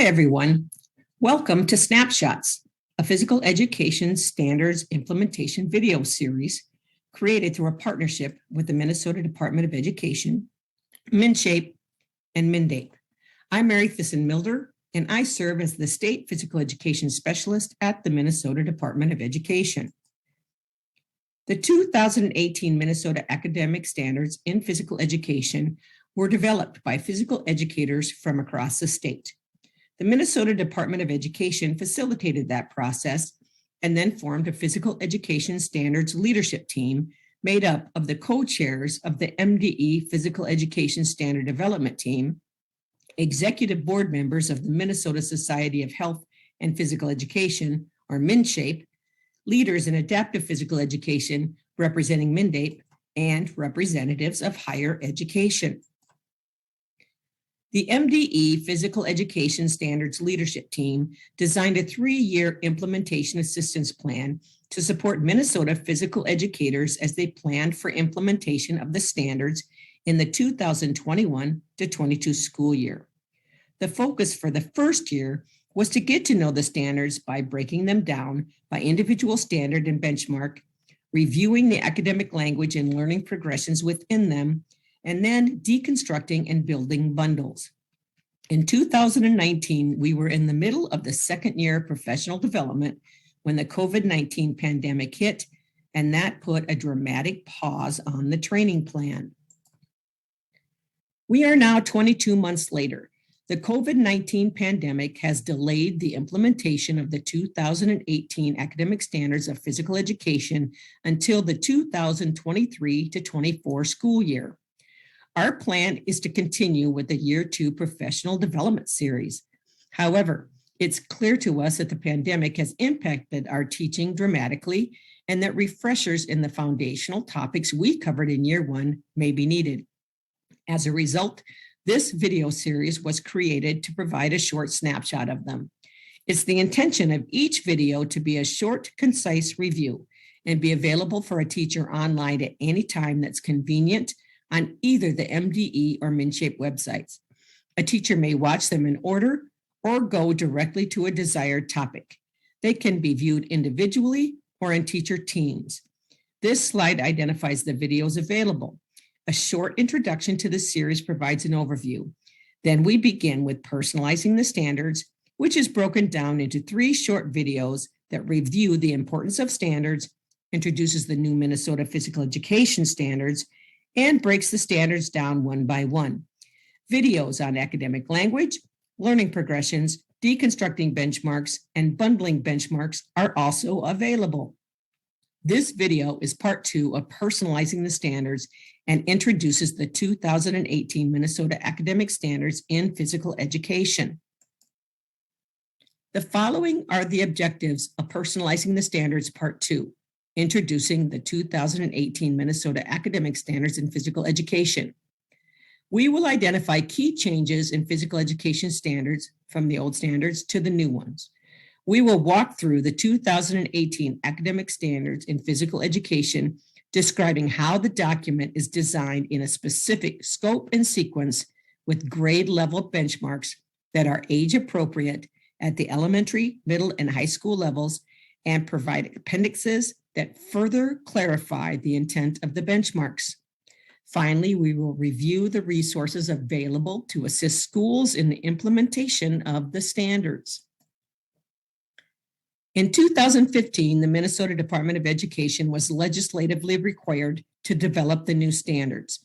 everyone. Welcome to SNAPSHOTS, a physical education standards implementation video series created through a partnership with the Minnesota Department of Education, MnShape, and Mde. I'm Mary Thyssen-Milder, and I serve as the State Physical Education Specialist at the Minnesota Department of Education. The 2018 Minnesota Academic Standards in Physical Education were developed by physical educators from across the state. The Minnesota Department of Education facilitated that process and then formed a physical education standards leadership team made up of the co-chairs of the MDE Physical Education Standard Development Team, executive board members of the Minnesota Society of Health and Physical Education, or MnShape, leaders in adaptive physical education representing Mde, and representatives of higher education. The MDE Physical Education Standards Leadership Team designed a 3-year implementation assistance plan to support Minnesota physical educators as they planned for implementation of the standards in the 2021 to 22 school year. The focus for the first year was to get to know the standards by breaking them down by individual standard and benchmark, reviewing the academic language and learning progressions within them, and then deconstructing and building bundles. In 2019, we were in the middle of the second year of professional development when the COVID-19 pandemic hit, and that put a dramatic pause on the training plan. We are now 22 months later. The COVID-19 pandemic has delayed the implementation of the 2018 academic standards of physical education until the 2023 to 24 school year. Our plan is to continue with the Year 2 Professional Development Series. However, it's clear to us that the pandemic has impacted our teaching dramatically and that refreshers in the foundational topics we covered in Year 1 may be needed. As a result, this video series was created to provide a short snapshot of them. It's the intention of each video to be a short, concise review and be available for a teacher online at any time that's convenient on either the MDE or MnShape websites. A teacher may watch them in order or go directly to a desired topic. They can be viewed individually or in teacher teams. This slide identifies the videos available. A short introduction to the series provides an overview. Then we begin with Personalizing the Standards, which is broken down into 3 short videos that review the importance of standards, introduces the new Minnesota Physical Education Standards, and breaks the standards down one by one. Videos on academic language, learning progressions, deconstructing benchmarks, and bundling benchmarks are also available. This video is part 2 of Personalizing the Standards and introduces the 2018 Minnesota Academic Standards in Physical Education. The following are the objectives of Personalizing the Standards Part 2. Introducing the 2018 Minnesota Academic Standards in Physical Education. We will identify key changes in physical education standards from the old standards to the new ones. We will walk through the 2018 Academic Standards in Physical Education, describing how the document is designed in a specific scope and sequence with grade level benchmarks that are age appropriate at the elementary, middle, and high school levels, and provide appendixes that further clarify the intent of the benchmarks. Finally, we will review the resources available to assist schools in the implementation of the standards. In 2015, the Minnesota Department of Education was legislatively required to develop the new standards.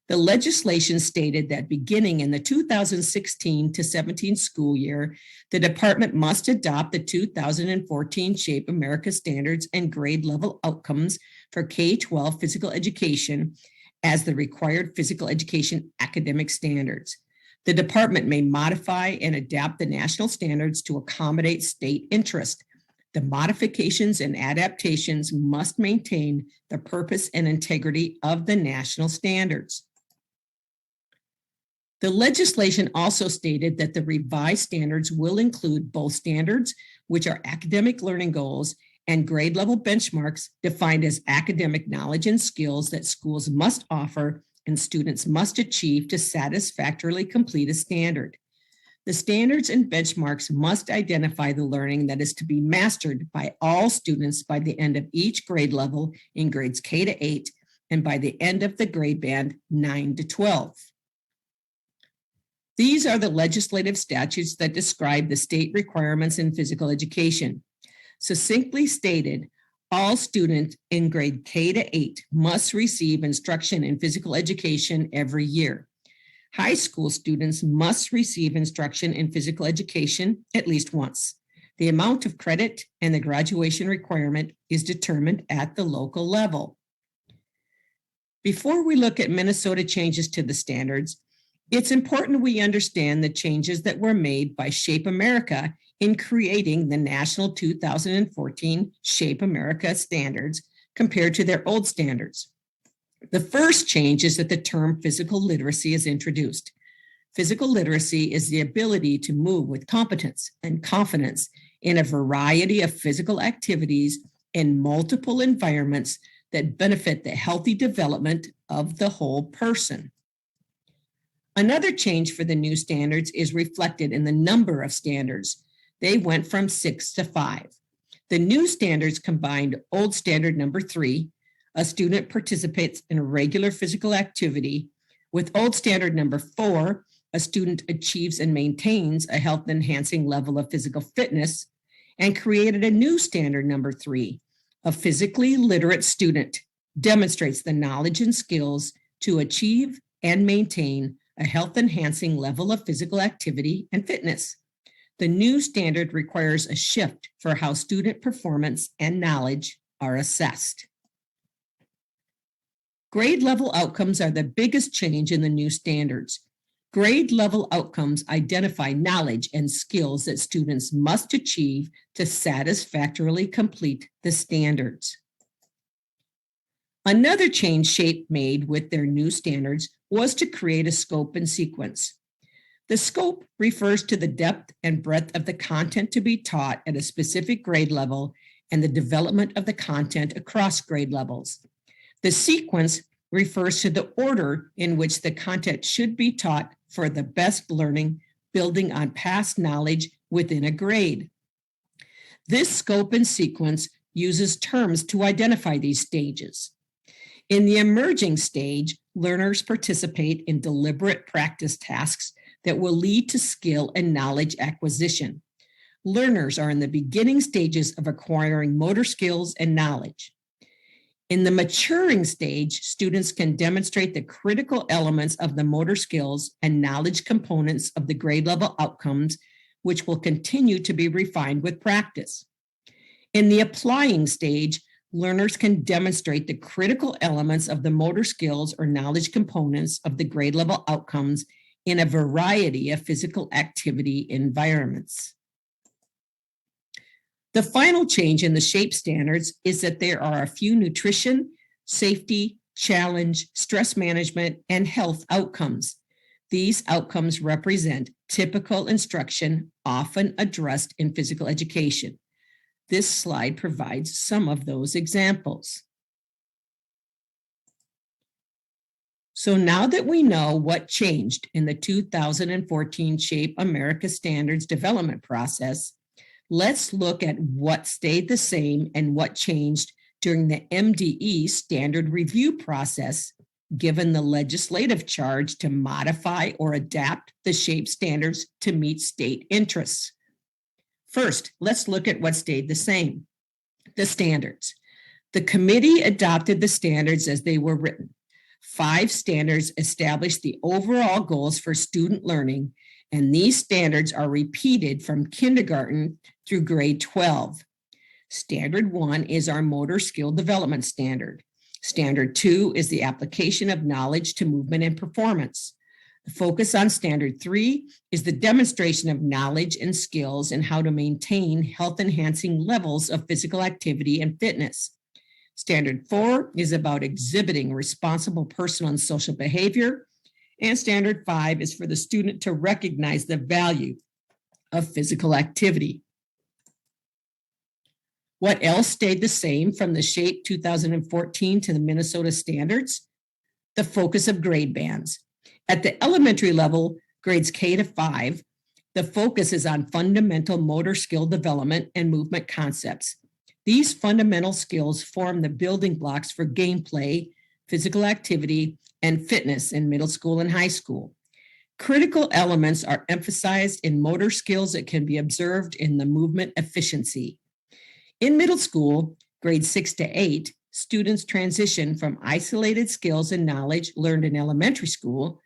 The legislation stated that beginning in the 2016 to 17 school year, the department must adopt the 2014 Shape America Standards and grade level outcomes for K-12 physical education as the required physical education academic standards. The department may modify and adapt the national standards to accommodate state interest. The modifications and adaptations must maintain the purpose and integrity of the national standards. The legislation also stated that the revised standards will include both standards, which are academic learning goals, and grade level benchmarks defined as academic knowledge and skills that schools must offer and students must achieve to satisfactorily complete a standard. The standards and benchmarks must identify the learning that is to be mastered by all students by the end of each grade level in grades K to 8 and by the end of the grade band 9 to 12. These are the legislative statutes that describe the state requirements in physical education. Succinctly stated, all students in grade K to 8 must receive instruction in physical education every year. High school students must receive instruction in physical education at least once. The amount of credit and the graduation requirement is determined at the local level. Before we look at Minnesota changes to the standards, it's important we understand the changes that were made by Shape America in creating the national 2014 Shape America standards compared to their old standards. The first change is that the term physical literacy is introduced. Physical literacy is the ability to move with competence and confidence in a variety of physical activities in multiple environments that benefit the healthy development of the whole person. Another change for the new standards is reflected in the number of standards. They went from 6 to 5. The new standards combined old standard number 3, a student participates in a regular physical activity, with old standard number 4, a student achieves and maintains a health-enhancing level of physical fitness, and created a new standard number 3, a physically literate student demonstrates the knowledge and skills to achieve and maintain a health-enhancing level of physical activity and fitness. The new standard requires a shift for how student performance and knowledge are assessed. Grade level outcomes are the biggest change in the new standards. Grade level outcomes identify knowledge and skills that students must achieve to satisfactorily complete the standards. Another change Shape made with their new standards was to create a scope and sequence. The scope refers to the depth and breadth of the content to be taught at a specific grade level and the development of the content across grade levels. The sequence refers to the order in which the content should be taught for the best learning, building on past knowledge within a grade. This scope and sequence uses terms to identify these stages. In the emerging stage, learners participate in deliberate practice tasks that will lead to skill and knowledge acquisition. Learners are in the beginning stages of acquiring motor skills and knowledge. In the maturing stage, students can demonstrate the critical elements of the motor skills and knowledge components of the grade level outcomes, which will continue to be refined with practice. In the applying stage, learners can demonstrate the critical elements of the motor skills or knowledge components of the grade level outcomes in a variety of physical activity environments. The final change in the Shape standards is that there are a few nutrition, safety, challenge, stress management, and health outcomes. These outcomes represent typical instruction often addressed in physical education. This slide provides some of those examples. So now that we know what changed in the 2014 Shape America Standards development process, let's look at what stayed the same and what changed during the MDE standard review process, given the legislative charge to modify or adapt the Shape standards to meet state interests. First, let's look at what stayed the same, the standards. The committee adopted the standards as they were written. 5 standards established the overall goals for student learning, and these standards are repeated from kindergarten through grade 12. Standard 1 is our motor skill development standard. Standard 2 is the application of knowledge to movement and performance. The focus on Standard 3 is the demonstration of knowledge and skills and how to maintain health-enhancing levels of physical activity and fitness. Standard 4 is about exhibiting responsible personal and social behavior. And Standard 5 is for the student to recognize the value of physical activity. What else stayed the same from the Shape 2014 to the Minnesota standards? The focus of grade bands. At the elementary level, grades K to 5, The focus is on fundamental motor skill development and movement concepts. These fundamental skills form the building blocks for gameplay, physical activity, and fitness in middle school and high school. Critical elements are emphasized in motor skills that can be observed in the movement efficiency. In middle school, grades 6 to 8, students transition from isolated skills and knowledge learned in elementary school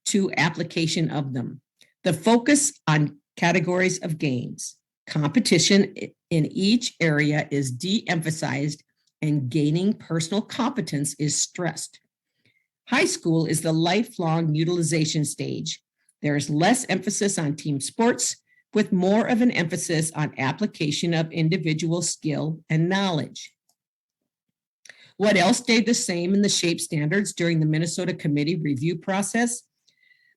to application of them. The focus on categories of games. Competition in each area is de-emphasized and gaining personal competence is stressed. High school is the lifelong utilization stage. There is less emphasis on team sports, with more of an emphasis on application of individual skill and knowledge. What else stayed the same in the SHAPE standards during the Minnesota committee review process?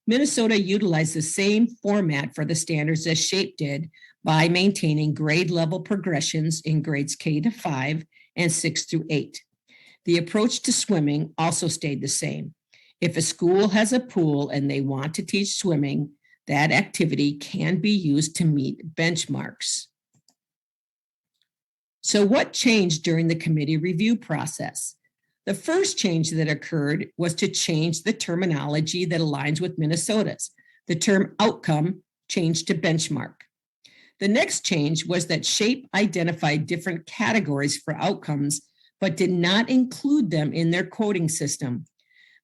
Minnesota utilized the same format for the standards as SHAPE did by maintaining grade level progressions in grades K to 5 and 6 through 8. The approach to swimming also stayed the same. If a school has a pool and they want to teach swimming, that activity can be used to meet benchmarks. So what changed during the committee review process? The first change that occurred was to change the terminology that aligns with Minnesota's. The term outcome changed to benchmark. The next change was that SHAPE identified different categories for outcomes, but did not include them in their coding system.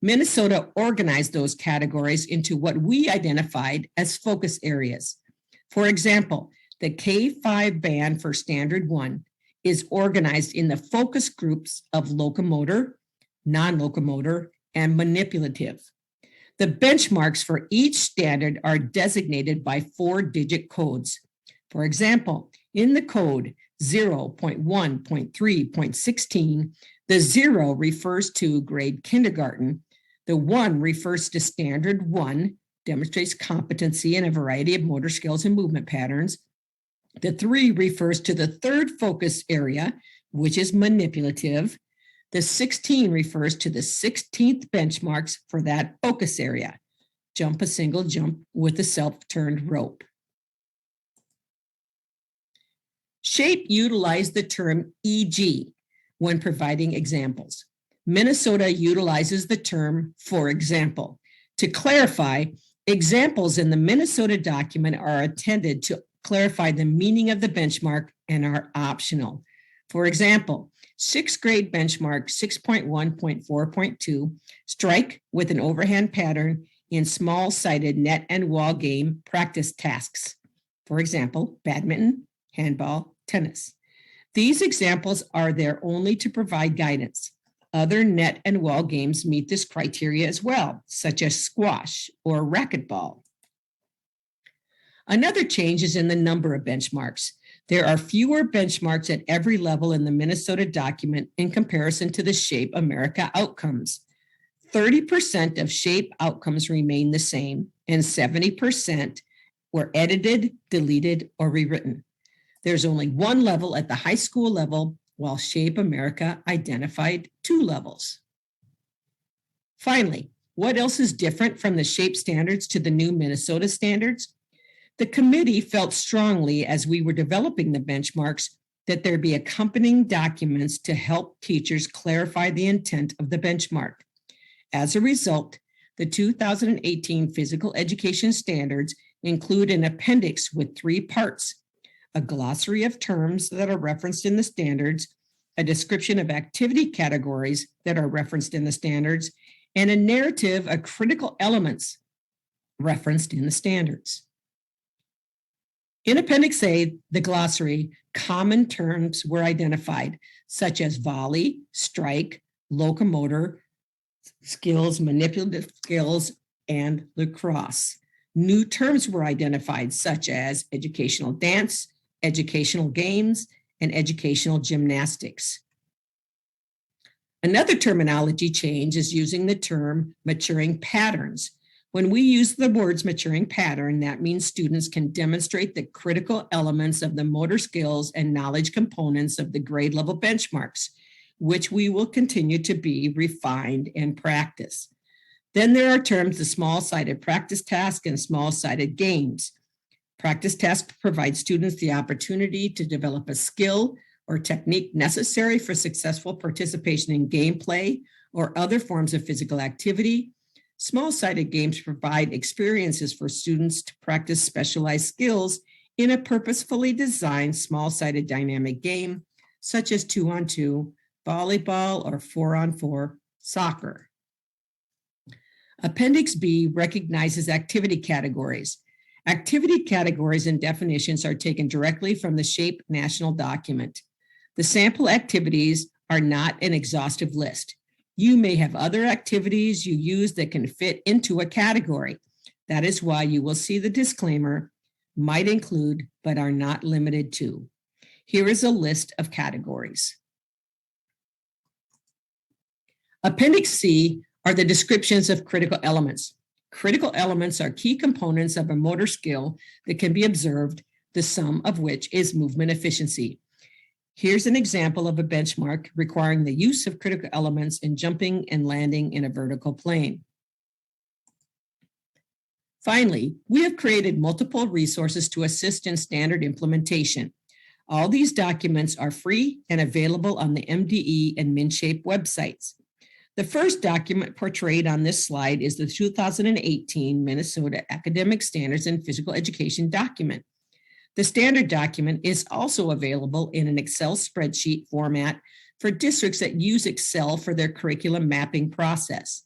Minnesota organized those categories into what we identified as focus areas. For example, the K-5 band for Standard 1 is organized in the focus groups of locomotor, non-locomotor, and manipulative. The benchmarks for each standard are designated by 4-digit codes. For example, in the code 0.1.3.16, the 0 refers to grade kindergarten, the 1 refers to Standard 1, demonstrates competency in a variety of motor skills and movement patterns. The 3 refers to the third focus area, which is manipulative. The 16 refers to the 16th benchmarks for that focus area. Jump a single jump with a self-turned rope. SHAPE utilized the term EG when providing examples. Minnesota utilizes the term for example. To clarify, examples in the Minnesota document are intended to clarify the meaning of the benchmark and are optional. For example, 6th grade benchmark 6.1.4.2, strike with an overhand pattern in small-sided net and wall game practice tasks. For example, badminton, handball, tennis. These examples are there only to provide guidance. Other net and wall games meet this criteria as well, such as squash or racquetball. Another change is in the number of benchmarks. There are fewer benchmarks at every level in the Minnesota document in comparison to the SHAPE America outcomes. 30% of SHAPE outcomes remain the same, and 70% were edited, deleted, or rewritten. There's only one level at the high school level, while SHAPE America identified 2 levels. Finally, what else is different from the SHAPE standards to the new Minnesota standards? The committee felt strongly as we were developing the benchmarks that there be accompanying documents to help teachers clarify the intent of the benchmark. As a result, the 2018 physical education standards include an appendix with 3 parts: a glossary of terms that are referenced in the standards, a description of activity categories that are referenced in the standards, and a narrative of critical elements referenced in the standards. In Appendix A, the glossary, common terms were identified, such as volley, strike, locomotor skills, manipulative skills, and lacrosse. New terms were identified, such as educational dance, educational games, and educational gymnastics. Another terminology change is using the term maturing patterns. When we use the words maturing pattern, that means students can demonstrate the critical elements of the motor skills and knowledge components of the grade level benchmarks, which we will continue to be refined and practice. Then there are terms, the small-sided practice task and small-sided games. Practice tasks provide students the opportunity to develop a skill or technique necessary for successful participation in gameplay or other forms of physical activity. Small-sided games provide experiences for students to practice specialized skills in a purposefully designed small-sided dynamic game, such as 2-on-2, volleyball, or 4-on-4 soccer. Appendix B recognizes activity categories. Activity categories and definitions are taken directly from the SHAPE national document. The sample activities are not an exhaustive list. You may have other activities you use that can fit into a category. That is why you will see the disclaimer, might include, but are not limited to. Here is a list of categories. Appendix C are the descriptions of critical elements. Critical elements are key components of a motor skill that can be observed, the sum of which is movement efficiency. Here's an example of a benchmark requiring the use of critical elements in jumping and landing in a vertical plane. Finally, we have created multiple resources to assist in standard implementation. All these documents are free and available on the MDE and MnShape websites. The first document portrayed on this slide is the 2018 Minnesota Academic Standards in Physical Education document. The standard document is also available in an Excel spreadsheet format for districts that use Excel for their curriculum mapping process.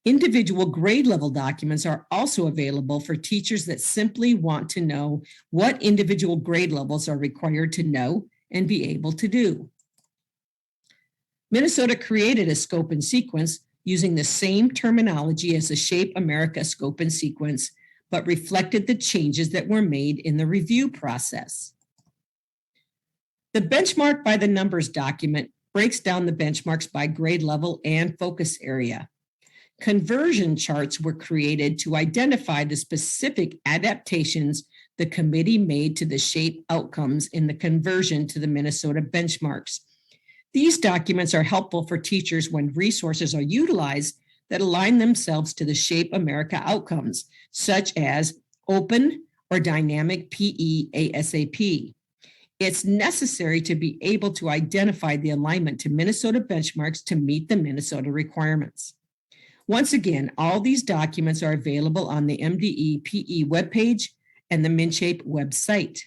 Individual grade level documents are also available for teachers that simply want to know what individual grade levels are required to know and be able to do. Minnesota created a scope and sequence using the same terminology as the SHAPE America scope and sequence, but reflected the changes that were made in the review process. The benchmark by the numbers document breaks down the benchmarks by grade level and focus area. Conversion charts were created to identify the specific adaptations the committee made to the SHAPE outcomes in the conversion to the Minnesota benchmarks. These documents are helpful for teachers when resources are utilized that align themselves to the SHAPE America outcomes, such as open or dynamic PE ASAP. It's necessary to be able to identify the alignment to Minnesota benchmarks to meet the Minnesota requirements. Once again, all these documents are available on the MDE PE webpage and the MnShape website.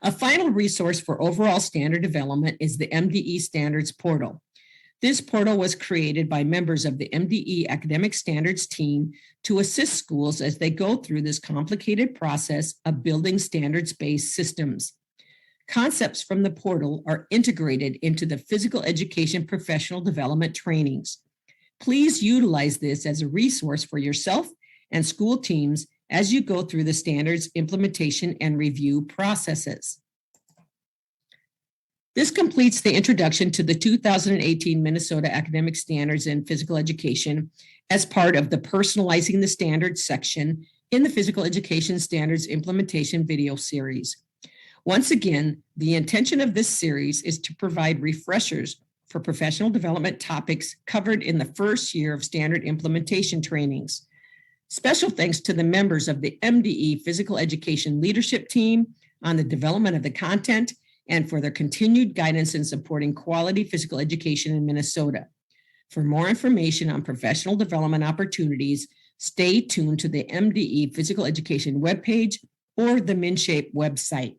A final resource for overall standard development is the Mde Standards Portal. This portal was created by members of the Mde Academic Standards team to assist schools as they go through this complicated process of building standards-based systems. Concepts from the portal are integrated into the physical education professional development trainings. Please utilize this as a resource for yourself and school teams as you go through the standards implementation and review processes. This completes the introduction to the 2018 Minnesota Academic Standards in Physical Education as part of the Personalizing the Standards section in the Physical Education Standards Implementation video series. Once again, the intention of this series is to provide refreshers for professional development topics covered in the first year of standard implementation trainings. Special thanks to the members of the MDE Physical Education Leadership Team on the development of the content and for their continued guidance in supporting quality physical education in Minnesota. For more information on professional development opportunities, stay tuned to the MDE Physical Education webpage or the MnShape website.